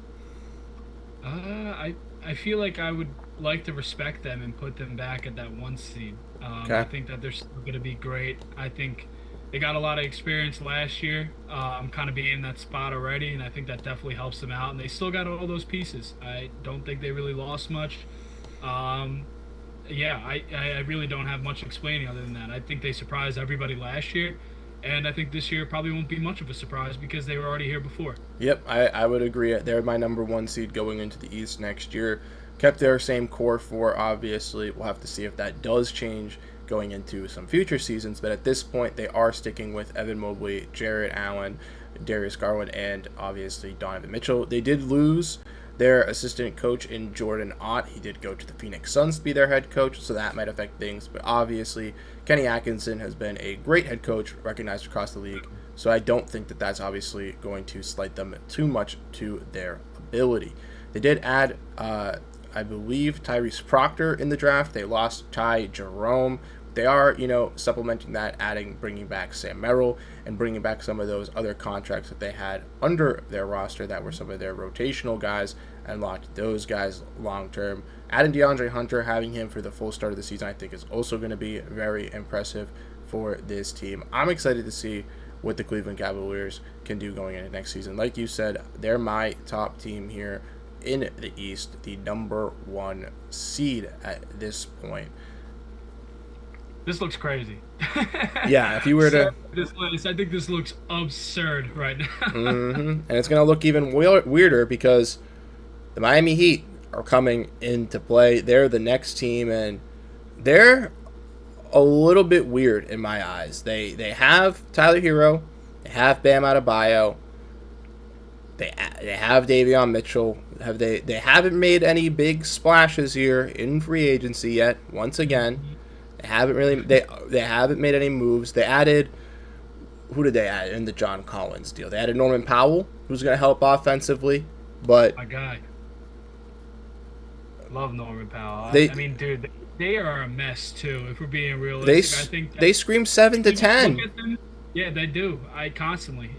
I feel like I would like to respect them and put them back at that 1 seed. Okay. I think that they're still going to be great. I think they got a lot of experience last year. Kind of being in that spot already, and I think that definitely helps them out. And they still got all those pieces. I don't think they really lost much. I really don't have much explaining other than that. I think they surprised everybody last year, and I think this year probably won't be much of a surprise because they were already here before. Yep, I would agree. They're my number 1 seed going into the East next year. Kept their same core 4, obviously. We'll have to see if that does change going into some future seasons, but at this point, they are sticking with Evan Mobley, Jarrett Allen, Darius Garland, and obviously Donovan Mitchell. They did lose their assistant coach in Jordan Ott. He did go to the Phoenix Suns to be their head coach, so that might affect things. But obviously, Kenny Atkinson has been a great head coach, recognized across the league. So I don't think that that's obviously going to slight them too much to their ability. They did add, I believe, Tyrese Proctor in the draft. They lost Ty Jerome. they are, supplementing that, bringing back Sam Merrill and bringing back some of those other contracts that they had under their roster that were some of their rotational guys and locked those guys long term. Adding DeAndre Hunter, having him for the full start of the season, I think is also going to be very impressive for this team. I'm excited to see what the Cleveland Cavaliers can do going into next season. Like you said, they're my top team here in the East, the number 1 seed at this point. This looks crazy. Yeah, if you were to... I think this looks absurd right now. And it's going to look even weirder because the Miami Heat are coming into play. They're the next team, and they're a little bit weird in my eyes. They have Tyler Hero. They have Bam Adebayo. They have Davion Mitchell. They haven't made any big splashes here in free agency yet. Once again, they haven't made any moves. They added, who did they add in the John Collins deal? They added Norman Powell, who's going to help offensively, but my guy. Love Norman Powell. Dude, they are a mess too. If we're being realistic, I think they scream 7 to 10. Yeah, they do. Constantly.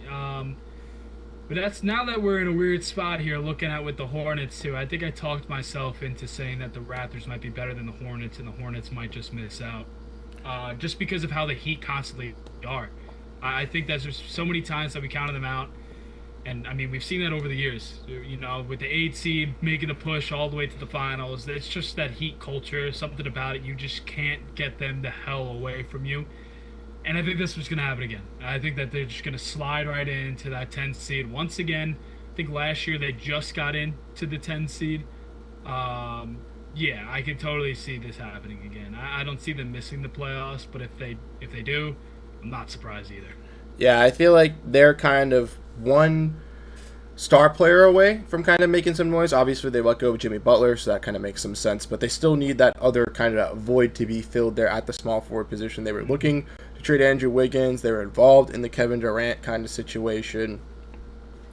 But that's now that we're in a weird spot here looking at with the Hornets too. I think I talked myself into saying that the Raptors might be better than the Hornets and the Hornets might just miss out. Just because of how the Heat constantly are. I think that there's so many times that we counted them out. And, we've seen that over the years. With the 8 seed making a push all the way to the finals. It's just that Heat culture, something about it. You just can't get them the hell away from you. And I think this was going to happen again. I think that they're just going to slide right into that 10 seed once again. I think last year they just got into the 10 seed. I could totally see this happening again. I don't see them missing the playoffs, but if they do, I'm not surprised either. Yeah, I feel like they're kind of one star player away from kind of making some noise. Obviously, they let go of Jimmy Butler, so that kind of makes some sense. But they still need that other kind of void to be filled there at the small forward position. They were looking to trade Andrew Wiggins. They were involved in the Kevin Durant kind of situation.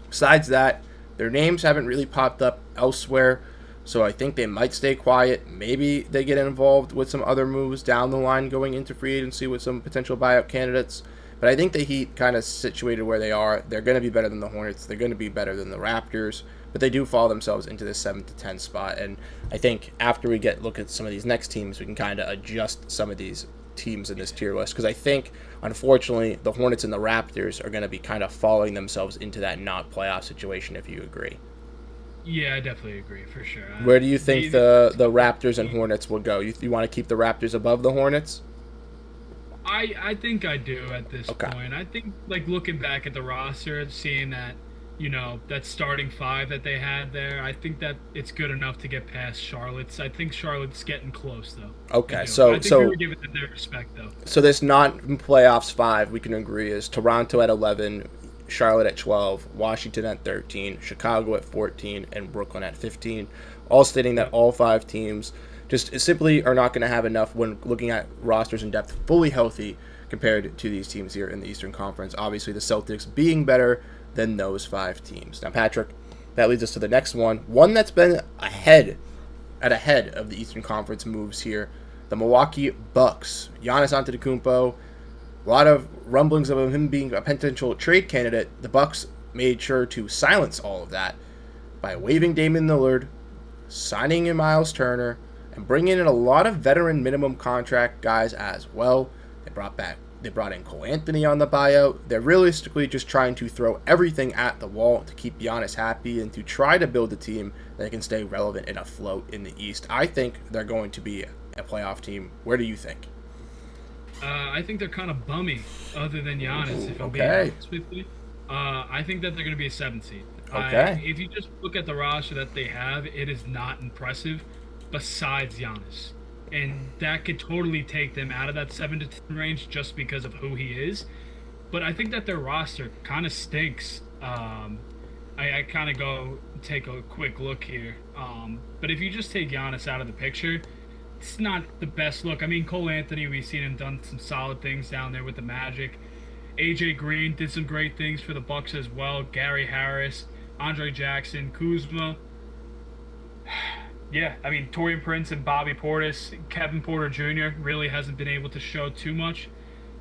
Besides that, their names haven't really popped up elsewhere, so I think they might stay quiet. Maybe they get involved with some other moves down the line going into free agency with some potential buyout candidates. But I think the Heat kind of situated where they are. They're going to be better than the Hornets. They're going to be better than the Raptors. But they do fall themselves into this 7 to 10 spot. And I think after we look at some of these next teams, we can kind of adjust some of these teams in this tier list. Because I think, unfortunately, the Hornets and the Raptors are going to be kind of falling themselves into that not playoff situation, if you agree. Yeah, I definitely agree, for sure. Where do you think the Raptors and Hornets will go? You want to keep the Raptors above the Hornets? I think I do at this point. I think, looking back at the roster, seeing that, that starting 5 that they had there, I think that it's good enough to get past Charlotte's. I think Charlotte's getting close, though. Okay, so I think we were giving them their respect, though. So this not playoffs 5, we can agree, is Toronto at 11, Charlotte at 12, Washington at 13, Chicago at 14, and Brooklyn at 15, all stating that all 5 teams just simply are not going to have enough when looking at rosters in depth fully healthy compared to these teams here in the Eastern Conference. Obviously, the Celtics being better than those 5 teams. Now, Patrick, that leads us to the next one that's been ahead of the Eastern Conference moves here. The Milwaukee Bucks. Giannis Antetokounmpo, a lot of rumblings of him being a potential trade candidate. The Bucks made sure to silence all of that by waiving Damian Lillard, signing in Miles Turner, and bringing in a lot of veteran minimum contract guys as well. They brought in Cole Anthony on the buyout. They're realistically just trying to throw everything at the wall to keep Giannis happy and to try to build a team that can stay relevant and afloat in the East. I think they're going to be a playoff team. Where do you think? I think they're kind of bummy, other than Giannis, if I'm being honest with you. I think that they're going to be a 7th seed. Okay. If you just look at the roster that they have, it is not impressive. Besides Giannis, and that could totally take them out of that 7 to 10 range just because of who he is. But I think that their roster kind of stinks. I kind of go take a quick look here. But if you just take Giannis out of the picture, it's not the best look. Cole Anthony, we've seen him done some solid things down there with the Magic. AJ Green did some great things for the Bucks as well. Gary Harris, Andre Jackson, Kuzma. Yeah, I mean, Torian Prince and Bobby Portis, Kevin Porter Jr. really hasn't been able to show too much.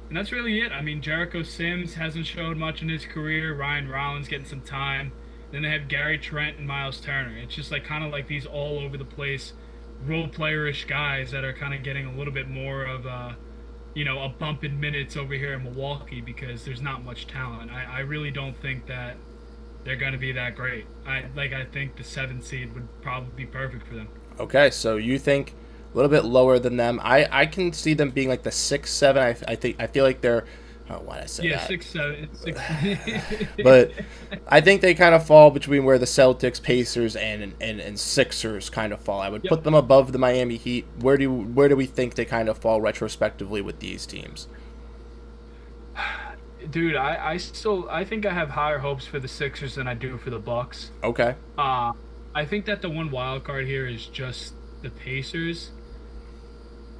And that's really it. I mean, Jericho Sims hasn't showed much in his career. Ryan Rollins getting some time. Then they have Gary Trent and Miles Turner. It's just like kind of like these all over the place role player-ish guys that are kind of getting a little bit more of a bump in minutes over here in Milwaukee because there's not much talent. I really don't think that they're going to be that great. I think the 7th seed would probably be perfect for them. Okay, so you think a little bit lower than them. I can see them being like the 6, 7. I feel like they're. Oh, why did I say that? 6, 7. 6. But I think they kind of fall between where the Celtics, Pacers, and Sixers kind of fall. I would put them above the Miami Heat. Where do we think they kind of fall retrospectively with these teams? Dude, I think I have higher hopes for the Sixers than I do for the Bucks. Okay. I think that the one wild card here is just the Pacers.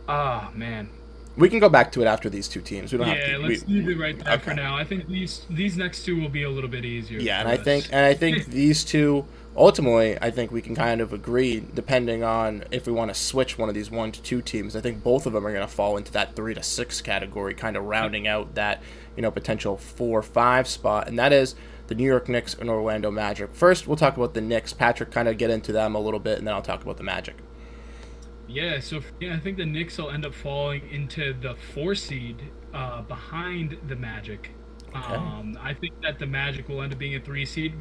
Oh, man. We can go back to it after these two teams. We don't have to. Let's leave it right there for now. I think these next two will be a little bit easier. Yeah, and I think these two ultimately, I think we can kind of agree, depending on if we want to switch one of these 1 to 2 teams. I think both of them are going to fall into that 3 to 6 category, kind of rounding out that potential 4-5 spot, and that is the New York Knicks and Orlando Magic. First, we'll talk about the Knicks. Patrick, kind of get into them a little bit, and then I'll talk about the Magic. Yeah, I think the Knicks will end up falling into the 4 seed behind the Magic. Okay. I think that the Magic will end up being a 3 seed.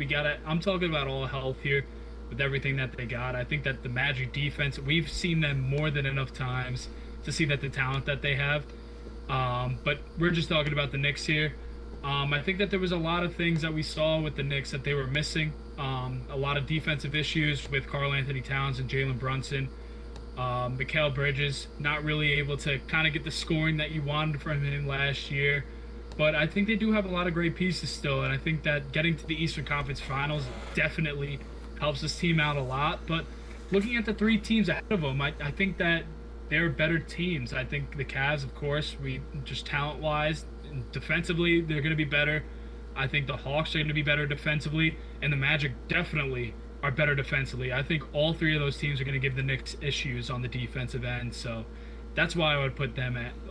I'm talking about all health here with everything that they got. I think that the Magic defense, we've seen them more than enough times to see that the talent that they have. But we're just talking about the Knicks here. I think that there was a lot of things that we saw with the Knicks that they were missing. A lot of defensive issues with Karl Anthony Towns and Jalen Brunson. Mikal Bridges not really able to kind of get the scoring that you wanted from him last year. But I think they do have a lot of great pieces still, and I think that getting to the Eastern Conference Finals definitely helps this team out a lot. But looking at the 3 teams ahead of them, I think that they're better teams. I think the Cavs, of course, just talent-wise, defensively, they're going to be better. I think the Hawks are going to be better defensively, and the Magic definitely are better defensively. I think all 3 of those teams are going to give the Knicks issues on the defensive end, so that's why I would put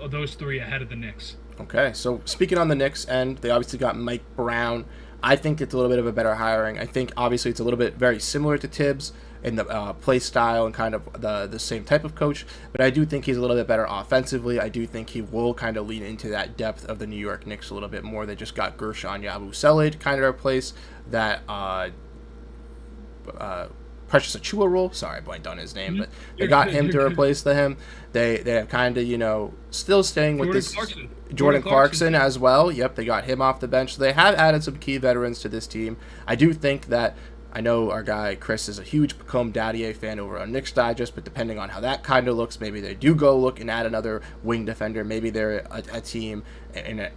those 3 ahead of the Knicks. Okay, so speaking on the Knicks end, they obviously got Mike Brown. I think it's a little bit of a better hiring. I think obviously it's a little bit very similar to Tibbs in the play style and kind of the same type of coach, but I do think he's a little bit better offensively. I do think he will kind of lean into that depth of the New York Knicks a little bit more. They just got Gershon Yabusele to kind of replace that Precious Achua role. Sorry, I blanked on his name, but they got him to replace him. They have kind of, still staying with Jordan Clarkson as well. Yep, they got him off the bench. So they have added some key veterans to this team. I do think that, I know our guy Chris is a huge Pacome Dadier fan over on Knicks Digest, but depending on how that kind of looks, maybe they do go look and add another wing defender. Maybe they're a team in a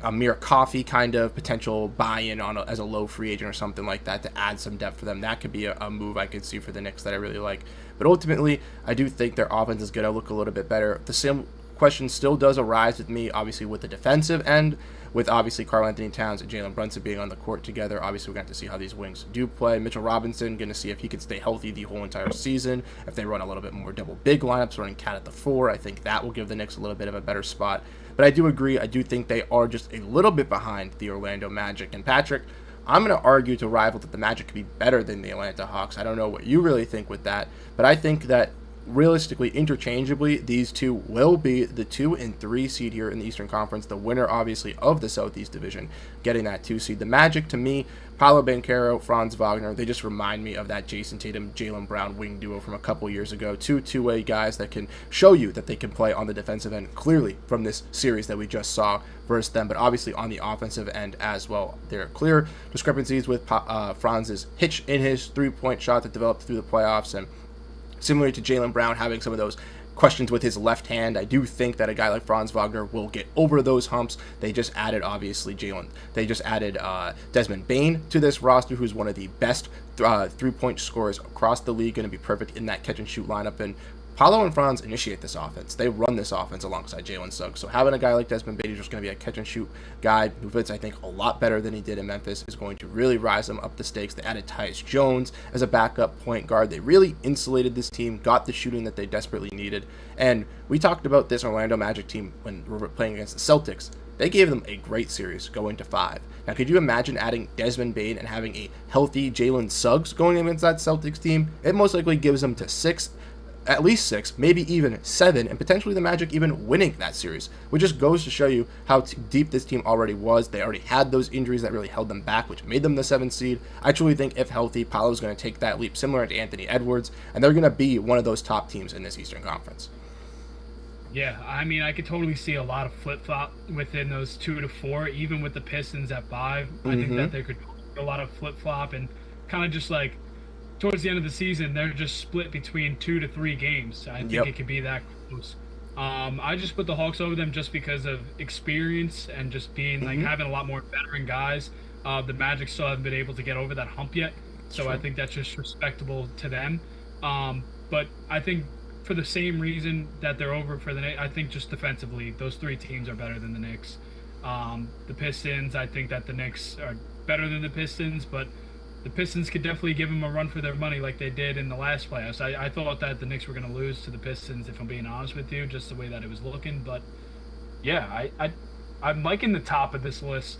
Amir Coffey kind of potential buy-in as a low free agent or something like that to add some depth for them. That could be a move I could see for the Knicks that I really like. But ultimately, I do think their offense is going to look a little bit better. The same question still does arise with me, obviously, with the defensive end, with obviously Karl Anthony Towns and Jalen Brunson being on the court together. Obviously, we're going to have to see how these wings do play. Mitchell Robinson, going to see if he can stay healthy the whole entire season. If they run a little bit more double big lineups, running Cat at the 4, I think that will give the Knicks a little bit of a better spot. But I do agree. I do think they are just a little bit behind the Orlando Magic. And Patrick, I'm going to argue to rival that the Magic could be better than the Atlanta Hawks. I don't know what you really think with that, but I think that realistically, interchangeably, these two will be the 2 and 3 seed here in the Eastern Conference. The winner, obviously, of the Southeast Division, getting that 2 seed. The Magic, to me, Paolo Banchero, Franz Wagner, they just remind me of that Jayson Tatum, Jaylen Brown wing duo from a couple years ago. Two-way guys that can show you that they can play on the defensive end, clearly from this series that we just saw versus them, but obviously on the offensive end as well. There are clear discrepancies with Franz's hitch in his three-point shot that developed through the playoffs, and similar to Jaylen Brown having some of those questions with his left hand, I do think that a guy like Franz Wagner will get over those humps. They just added, obviously, Desmond Bane to this roster, who's one of the best three-point scorers across the league, going to be perfect in that catch-and-shoot lineup. And Paolo and Franz initiate this offense. They run this offense alongside Jalen Suggs. So having a guy like Desmond Bane who's just going to be a catch-and-shoot guy who fits, I think, a lot better than he did in Memphis is going to really rise them up the stakes. They added Tyus Jones as a backup point guard. They really insulated this team, got the shooting that they desperately needed. And we talked about this Orlando Magic team when we were playing against the Celtics. They gave them a great series going to 5. Now, could you imagine adding Desmond Bane and having a healthy Jalen Suggs going against that Celtics team? It most likely gives them to 6. At least 6, maybe even 7, and potentially the Magic even winning that series, which just goes to show you how deep this team already was. They already had those injuries that really held them back, which made them the 7th seed. I truly think if healthy, Paolo's going to take that leap similar to Anthony Edwards, and they're going to be one of those top teams in this Eastern Conference. Yeah, I mean, I could totally see a lot of flip-flop within those 2 to 4, even with the Pistons at 5. I think that there could be a lot of flip-flop and kind of just like towards the end of the season, they're just split between 2 to 3 games. I think it could be that close. I just put the Hawks over them just because of experience and just being like having a lot more veteran guys. The Magic still haven't been able to get over that hump yet, so I think that's just respectable to them. But I think for the same reason that they're over for the Knicks, I think just defensively, those 3 teams are better than the Knicks. The Pistons, I think that the Knicks are better than the Pistons, but the Pistons could definitely give them a run for their money like they did in the last playoffs. I thought that the Knicks were going to lose to the Pistons, if I'm being honest with you, just the way that it was looking. But, yeah, I'm liking the top of this list,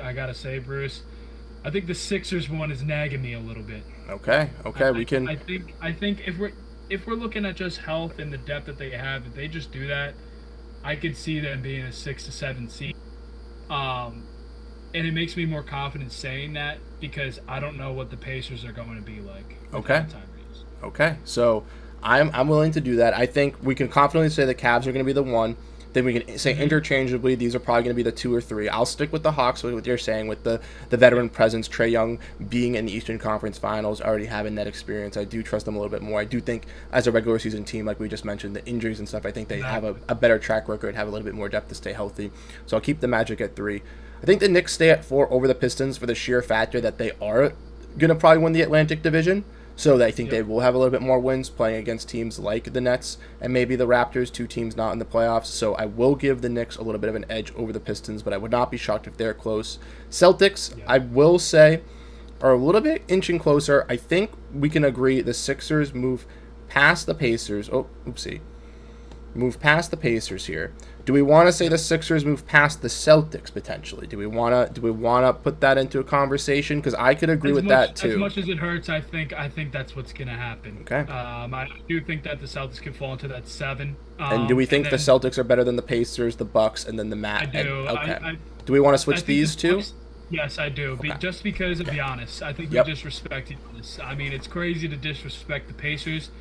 I got to say, Bruce. I think the Sixers one is nagging me a little bit. Okay, we can... I think if we're looking at just health and the depth that they have, if they just do that, I could see them being a 6 to 7 seed. And it makes me more confident saying that because I don't know what the Pacers are going to be like. Okay. So I'm willing to do that. I think we can confidently say the Cavs are going to be the 1. Then we can say interchangeably these are probably going to be the 2 or 3. I'll stick with the Hawks with what you're saying with the veteran presence. Trae Young being in the Eastern Conference Finals, already having that experience. I do trust them a little bit more. I do think as a regular season team, like we just mentioned, the injuries and stuff, I think they have a better track record, have a little bit more depth to stay healthy. So I'll keep the Magic at 3. I think the Knicks stay at 4 over the Pistons for the sheer factor that they are going to probably win the Atlantic Division. So I think they will have a little bit more wins playing against teams like the Nets and maybe the Raptors, 2 teams not in the playoffs. So I will give the Knicks a little bit of an edge over the Pistons, but I would not be shocked if they're close. Celtics, I will say, are a little bit inching closer. I think we can agree the Sixers move past the Pacers. Move past the Pacers here. Do we want to say the Sixers move past the Celtics potentially? Do we want to put that into a conversation? Because I could agree with that too. As much as it hurts, I think that's what's going to happen. Okay. I do think that the Celtics could fall into that 7. And do we think the Celtics are better than the Pacers, the Bucks, and then the Mavs? I do. Okay. Do we want to switch these two? Yes, I do. Okay. Just because, to be honest, I think we disrespect Giannis. I mean, it's crazy to disrespect the Pacers.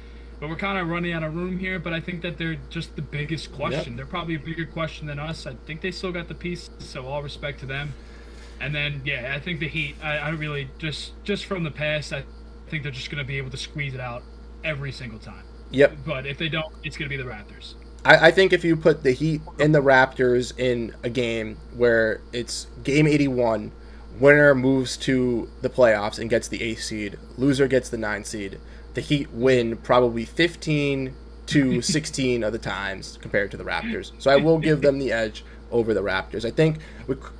But we're kind of running out of room here, but I think that they're just the biggest question. They're probably a bigger question than us. I think they still got the pieces, so all respect to them. And then, I think the Heat, I really, just from the past, I think they're just going to be able to squeeze it out every single time. Yep. But if they don't, it's going to be the Raptors. I think if you put the Heat and the Raptors in a game where it's game 81, winner moves to the playoffs and gets the 8th seed, loser gets the 9th seed, the Heat win probably 15 to 16 of the times compared to the Raptors. So I will give them the edge over the Raptors. I think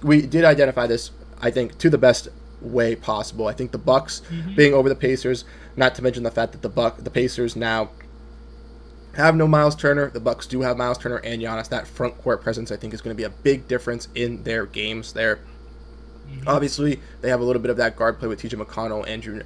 we did identify this, I think, to the best way possible. I think the Bucks being over the Pacers, not to mention the fact that the Pacers now have no Miles Turner. The Bucks do have Miles Turner and Giannis. That front court presence, I think, is going to be a big difference in their games there. Obviously, they have a little bit of that guard play with TJ McConnell, Andrew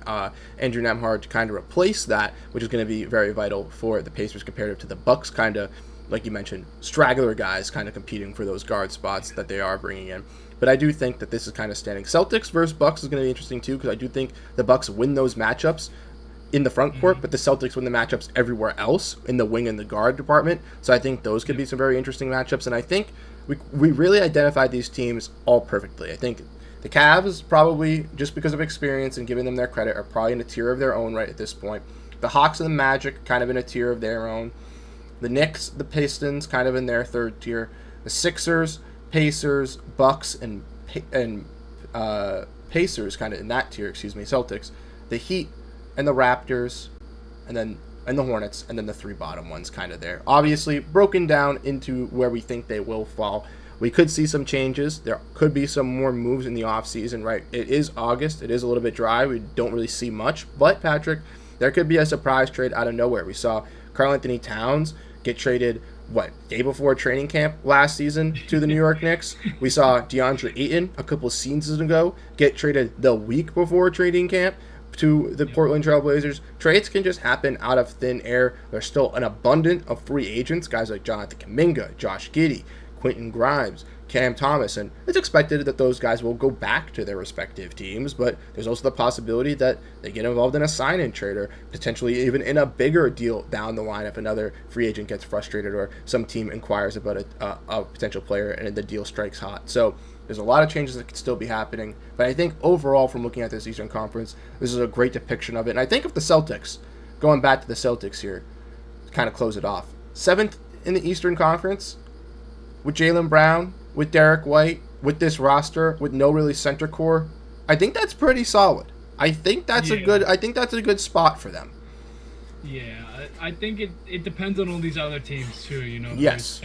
Nembhard to kind of replace that, which is going to be very vital for the Pacers comparative to the Bucks, kind of, like you mentioned, straggler guys kind of competing for those guard spots that they are bringing in. But I do think that this is kind of standing. Celtics versus Bucks is going to be interesting, too, because I do think the Bucks win those matchups in the front court, but the Celtics win the matchups everywhere else in the wing and the guard department. So I think those could be some very interesting matchups, and I think we really identified these teams all perfectly. I think the Cavs, probably just because of experience and giving them their credit, are probably in a tier of their own right at this point. The Hawks and the Magic, kind of in a tier of their own. The Knicks, the Pistons, kind of in their third tier. The Sixers, Pacers, Bucks, and Pacers, kind of in that tier, Celtics. The Heat and the Raptors, and then and the Hornets, and then the 3 bottom ones kind of there. Obviously, broken down into where we think they will fall. We could see some changes. There could be some more moves in the offseason, right? It is August. It is a little bit dry. We don't really see much. But, Patrick, there could be a surprise trade out of nowhere. We saw Karl-Anthony Towns get traded, day before training camp last season to the New York Knicks. We saw DeAndre Ayton a couple of seasons ago get traded the week before training camp to the Portland Trail Blazers. Trades can just happen out of thin air. There's still an abundance of free agents, guys like Jonathan Kuminga, Josh Giddey, Quentin Grimes, Cam Thomas, and it's expected that those guys will go back to their respective teams, but there's also the possibility that they get involved in a sign-in trade or potentially even in a bigger deal down the line if another free agent gets frustrated or some team inquires about a potential player and the deal strikes hot. So there's a lot of changes that could still be happening, but I think overall from looking at this Eastern Conference, this is a great depiction of it. And I think if the Celtics, going back to the Celtics here, to kind of close it off, 7th in the Eastern Conference, with Jaylen Brown, with Derrick White, with this roster, with no really center core, I think that's pretty solid. I think that's a good spot for them. Yeah, I think it depends on all these other teams too. Yes.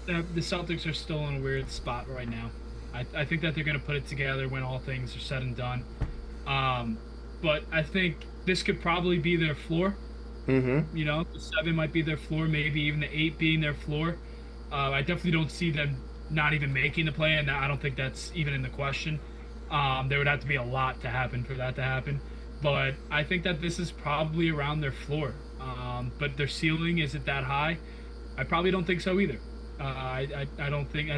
The Celtics are still in a weird spot right now. I think that they're going to put it together when all things are said and done. But I think this could probably be their floor. Mm-hmm. The 7 might be their floor, maybe even the 8 being their floor. I definitely don't see them not even making the play, and I don't think that's even in the question. There would have to be a lot to happen for that to happen. But I think that this is probably around their floor. But their ceiling, is it that high? I probably don't think so either. I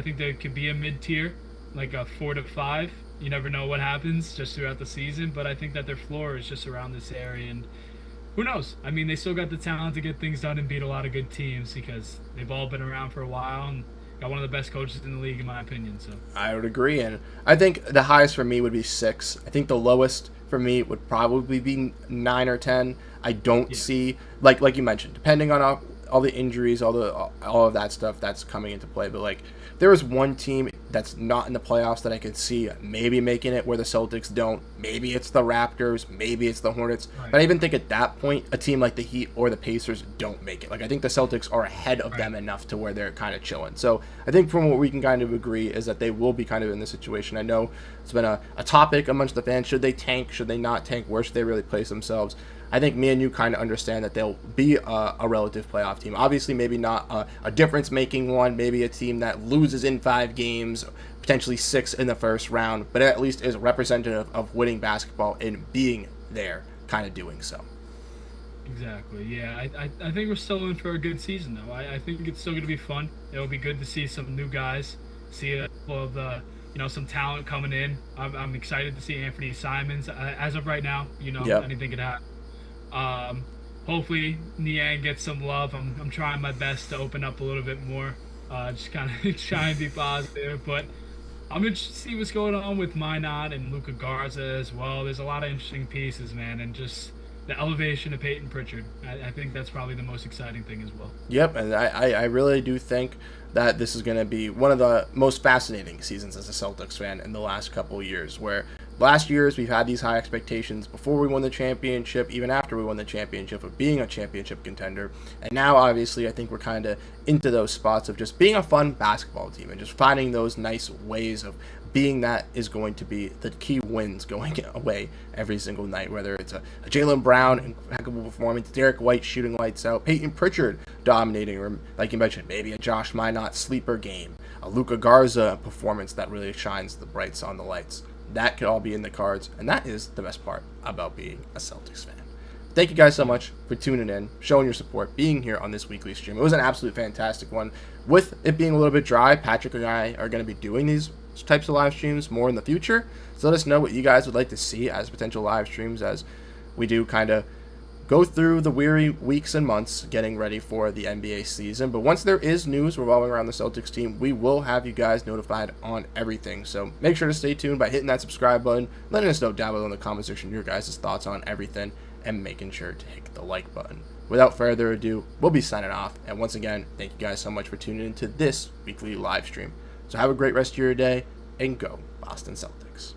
think there could be a mid-tier, like a 4 to 5. You never know what happens just throughout the season, but I think that their floor is just around this area, and who knows? I mean, they still got the talent to get things done and beat a lot of good teams because they've all been around for a while and got one of the best coaches in the league, in my opinion. So I would agree, and I think the highest for me would be 6. I think the lowest for me would probably be 9 or 10. I don't see, like you mentioned, depending on all the injuries, all of that stuff that's coming into play. But there is one team that's not in the playoffs that I could see maybe making it where the Celtics don't. Maybe it's the Raptors, maybe it's the Hornets. Right. But I even think at that point, a team like the Heat or the Pacers don't make it. I think the Celtics are ahead of them enough to where they're kind of chilling. So I think from what we can kind of agree is that they will be kind of in this situation. I know it's been a topic amongst the fans. Should they tank? Should they not tank? Where should they really place themselves? I think me and you kind of understand that they'll be a relative playoff team. Obviously, maybe not a difference-making one. Maybe a team that loses in 5 games, potentially 6 in the first round, but at least is representative of winning basketball and being there, kind of doing so. Exactly. Yeah, I think we're still in for a good season, though. I think it's still going to be fun. It'll be good to see some new guys, see some talent coming in. I'm excited to see Anthony Simons. As of right now, anything could happen. Hopefully Niang gets some love. I'm trying my best to open up a little bit more, just kind of try and be positive, but I'm interested to see what's going on with Minot and Luka Garza as well. There's a lot of interesting pieces, man, and just the elevation of Peyton Pritchard. I think that's probably the most exciting thing as well. Yep, and I really do think that this is going to be one of the most fascinating seasons as a Celtics fan in the last couple of years, where last years we've had these high expectations before we won the championship, even after we won the championship, of being a championship contender. And now, obviously, I think we're kind of into those spots of just being a fun basketball team and just finding those nice ways of being that is going to be the key wins going away every single night, whether it's a Jaylen Brown impeccable performance, Derrick White shooting lights out, Peyton Pritchard dominating, or like you mentioned, maybe a Josh Minot sleeper game, a Luka Garza performance that really shines the brights on the lights. That could all be in the cards, and that is the best part about being a Celtics fan. Thank you guys so much for tuning in, showing your support, being here on this weekly stream. It was an absolute fantastic one. With it being a little bit dry, Patrick and I are going to be doing these types of live streams more in the future. So let us know what you guys would like to see as potential live streams as we do kind of go through the weary weeks and months getting ready for the NBA season. But once there is news revolving around the Celtics team, we will have you guys notified on everything. So make sure to stay tuned by hitting that subscribe button, letting us know down below in the comment section your guys' thoughts on everything, and making sure to hit the like button. Without further ado, we'll be signing off. And once again, thank you guys so much for tuning into this weekly live stream. So have a great rest of your day, and go Boston Celtics.